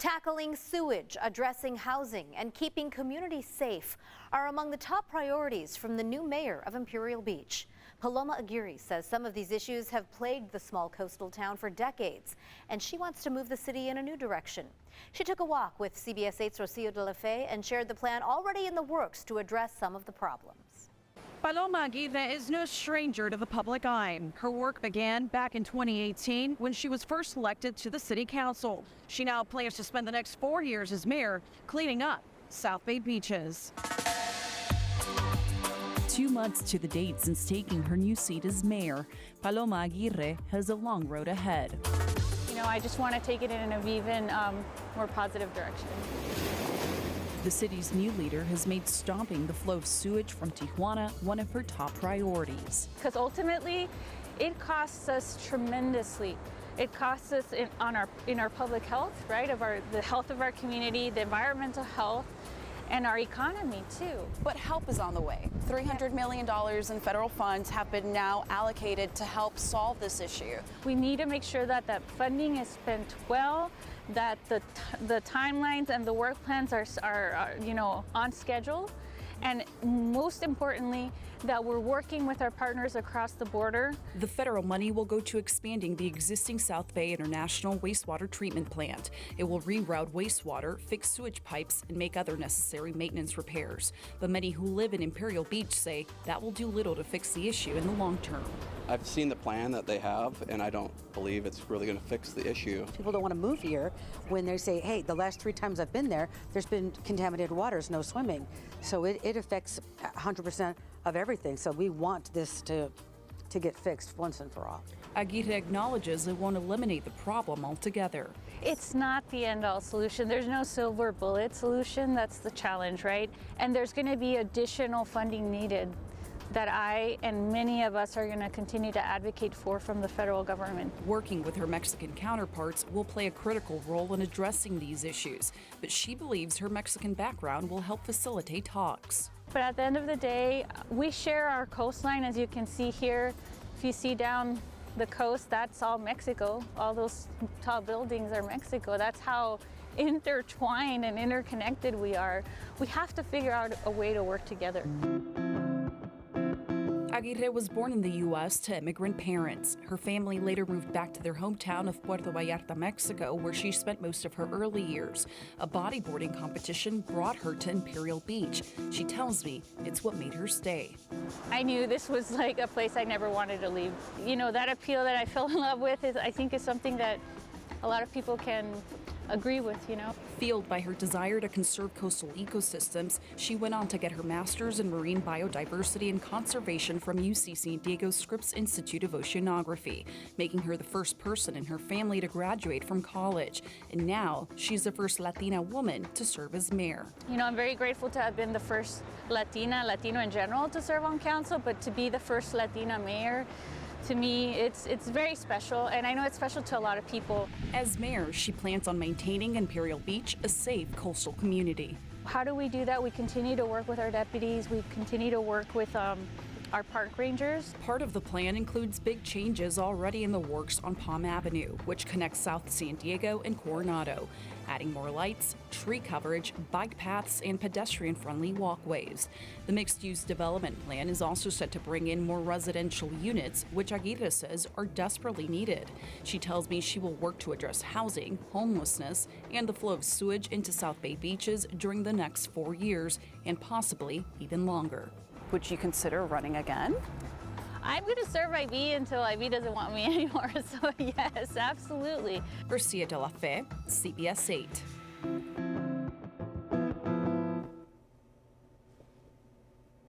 Tackling sewage, addressing housing, and keeping communities safe are among the top priorities from the new mayor of Imperial Beach. Paloma Aguirre says some of these issues have plagued the small coastal town for decades, and she wants to move the city in a new direction. She took a walk with CBS 8's Rocio de la Fe and shared the plan already in the works to address some of the problems. Paloma Aguirre is no stranger to the public eye. Her work began back in 2018 when she was first elected to the city council. She now plans to spend the next 4 years as mayor cleaning up South Bay beaches. 2 months to the date since taking her new seat as mayor, Paloma Aguirre has a long road ahead. I just want to take it in an even more positive direction. The city's new leader has made stopping the flow of sewage from Tijuana one of her top priorities. Because ultimately, it costs us tremendously. It costs us in our public health, right? The health of our community, the environmental health, and our economy too. But help is on the way. $300 million in federal funds have been now allocated to help solve this issue. We need to make sure that that funding is spent well, that the timelines and the work plans are on schedule, and most importantly, that we're working with our partners across the border. The federal money will go to expanding the existing South Bay International Wastewater Treatment Plant. It will reroute wastewater, fix sewage pipes, and make other necessary maintenance repairs. But many who live in Imperial Beach say that will do little to fix the issue in the long term. I've seen the plan that they have, and I don't believe it's really going to fix the issue. People don't want to move here when they say, hey, the last 3 times I've been there, there's been contaminated waters, no swimming. So it affects 100% of everything. So we want this to get fixed once and for all. Aguirre acknowledges it won't eliminate the problem altogether. It's not the end-all solution. There's no silver bullet solution. That's the challenge, right? And there's going to be additional funding needed that I and many of us are going to continue to advocate for from the federal government. Working with her Mexican counterparts will play a critical role in addressing these issues, but she believes her Mexican background will help facilitate talks. But at the end of the day, we share our coastline, as you can see here. If you see down the coast, that's all Mexico. All those tall buildings are Mexico. That's how intertwined and interconnected we are. We have to figure out a way to work together. Aguirre was born in the U.S. to immigrant parents. Her family later moved back to their hometown of Puerto Vallarta, Mexico, where she spent most of her early years. A bodyboarding competition brought her to Imperial Beach. She tells me it's what made her stay. I knew this was like a place I never wanted to leave. That appeal that I fell in love with I think is something that a lot of people can agree with, Fueled by her desire to conserve coastal ecosystems, she went on to get her master's in marine biodiversity and conservation from UC San Diego's Scripps Institute of Oceanography, making her the first person in her family to graduate from college. And now she's the first Latina woman to serve as mayor. I'm very grateful to have been the first Latino in general to serve on council, but to be the first Latina mayor, to me, it's very special, and I know it's special to a lot of people. As mayor, she plans on maintaining Imperial Beach a safe coastal community. How do we do that? We continue to work with our deputies. We continue to work with our park rangers. Part of the plan includes big changes already in the works on Palm Avenue, which connects South San Diego and Coronado, adding more lights, tree coverage, bike paths, and pedestrian-friendly walkways. The mixed-use development plan is also set to bring in more residential units, which Aguirre says are desperately needed. She tells me she will work to address housing, homelessness, and the flow of sewage into South Bay beaches during the next 4 years, and possibly even longer. Would you consider running again? I'm going to serve IB until IB doesn't want me anymore, so yes, absolutely. Rocio de la Fe, CBS 8.